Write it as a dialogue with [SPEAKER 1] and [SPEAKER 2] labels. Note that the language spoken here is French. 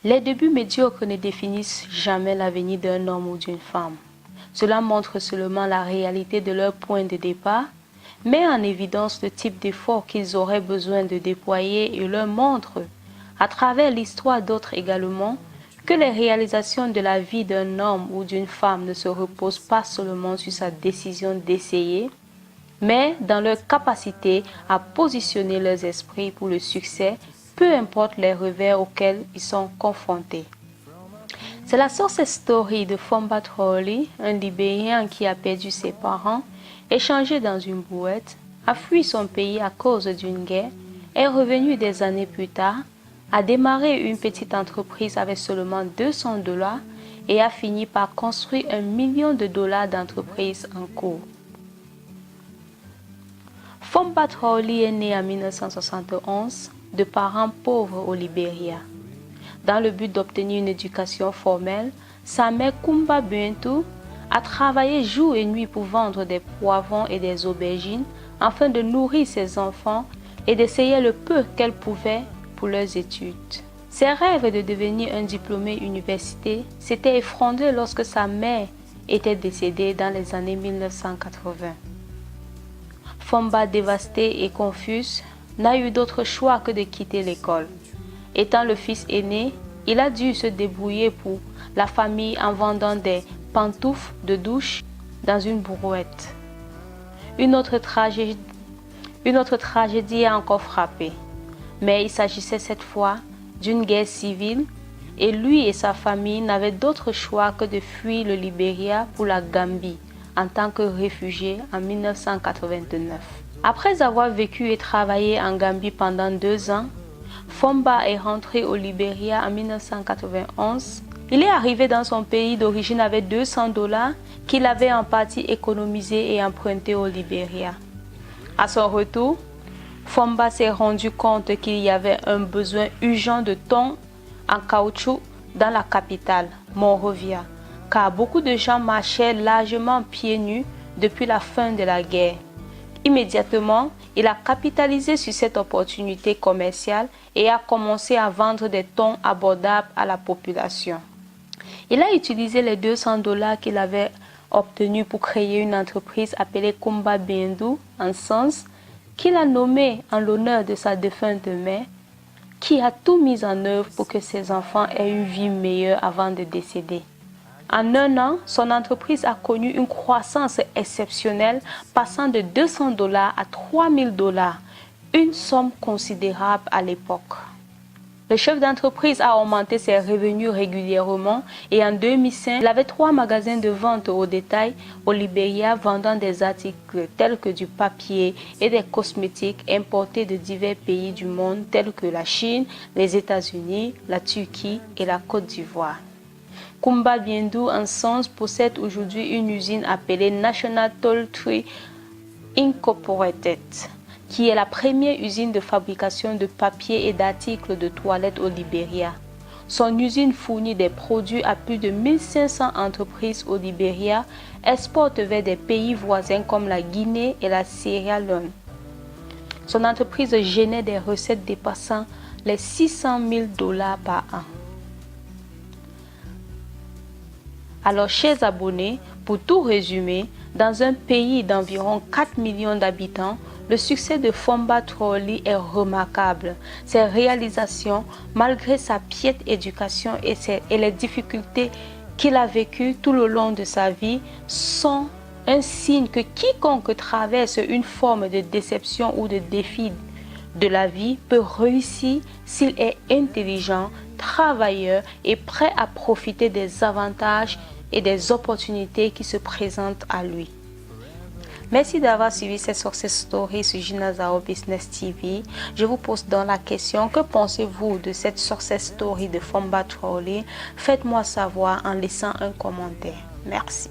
[SPEAKER 1] Les débuts médiocres ne définissent jamais l'avenir d'un homme ou d'une femme. Cela montre seulement la réalité de leur point de départ, met en évidence le type d'effort qu'ils auraient besoin de déployer et leur montre, à travers l'histoire d'autres également, que les réalisations de la vie d'un homme ou d'une femme ne se reposent pas seulement sur sa décision d'essayer, mais dans leur capacité à positionner leurs esprits pour le succès, peu importe les revers auxquels ils sont confrontés. C'est la success story de Fomba Traoré, un Libérien qui a perdu ses parents, échangé dans une brouette, a fui son pays à cause d'une guerre, est revenu des années plus tard, a démarré une petite entreprise avec seulement $200 et a fini par construire $1 million d'entreprise en cours. Fomba Traoré est né en 1971 de parents pauvres au Libéria. Dans le but d'obtenir une éducation formelle, sa mère Kumba Bintou a travaillé jour et nuit pour vendre des poivrons et des aubergines afin de nourrir ses enfants et d'essayer le peu qu'elle pouvait pour leurs études. Ses rêves de devenir un diplômé universitaire s'étaient effondrés lorsque sa mère était décédée dans les années 1980. Fomba, dévasté et confus, n'a eu d'autre choix que de quitter l'école. Étant le fils aîné, il a dû se débrouiller pour la famille en vendant des pantoufles de douche dans une brouette. Une autre tragédie a encore frappé, mais il s'agissait cette fois d'une guerre civile et lui et sa famille n'avaient d'autre choix que de fuir le Libéria pour la Gambie en tant que réfugiés en 1989. Après avoir vécu et travaillé en Gambie pendant 2 ans, Fomba est rentré au Libéria en 1991. Il est arrivé dans son pays d'origine avec $200 qu'il avait en partie économisé et emprunté au Libéria. À son retour, Fomba s'est rendu compte qu'il y avait un besoin urgent de thon en caoutchouc dans la capitale, Monrovia, car beaucoup de gens marchaient largement pieds nus depuis la fin de la guerre. Immédiatement, il a capitalisé sur cette opportunité commerciale et a commencé à vendre des thons abordables à la population. Il a utilisé les $200 qu'il avait obtenus pour créer une entreprise appelée Kumba Bintou en sens, qu'il a nommée en l'honneur de sa défunte mère, qui a tout mis en œuvre pour que ses enfants aient une vie meilleure avant de décéder. En 1 an, son entreprise a connu une croissance exceptionnelle, passant de $200 à $3000, une somme considérable à l'époque. Le chef d'entreprise a augmenté ses revenus régulièrement et en 2005, il avait 3 magasins de vente au détail au Libéria vendant des articles tels que du papier et des cosmétiques importés de divers pays du monde tels que la Chine, les États-Unis, la Turquie et la Côte d'Ivoire. Kumba Bintou en Sons possède aujourd'hui une usine appelée National Toiletry Incorporated, qui est la première usine de fabrication de papier et d'articles de toilette au Libéria. Son usine fournit des produits à plus de 1500 entreprises au Libéria, exporte vers des pays voisins comme la Guinée et la Sierra Leone. Son entreprise génère des recettes dépassant les $600,000 par an. Alors, chers abonnés, pour tout résumer, dans un pays d'environ 4 millions d'habitants, le succès de Fomba Traoré est remarquable. Ses réalisations, malgré sa piètre éducation et les difficultés qu'il a vécues tout le long de sa vie, sont un signe que quiconque traverse une forme de déception ou de défi de la vie peut réussir s'il est intelligent, travailleur et prêt à profiter des avantages et des opportunités qui se présentent à lui. Merci d'avoir suivi cette success story sur Gina Zao Business TV. Je vous pose donc la question, que pensez-vous de cette success story de Fomba Traoré? Faites-moi savoir en laissant un commentaire. Merci.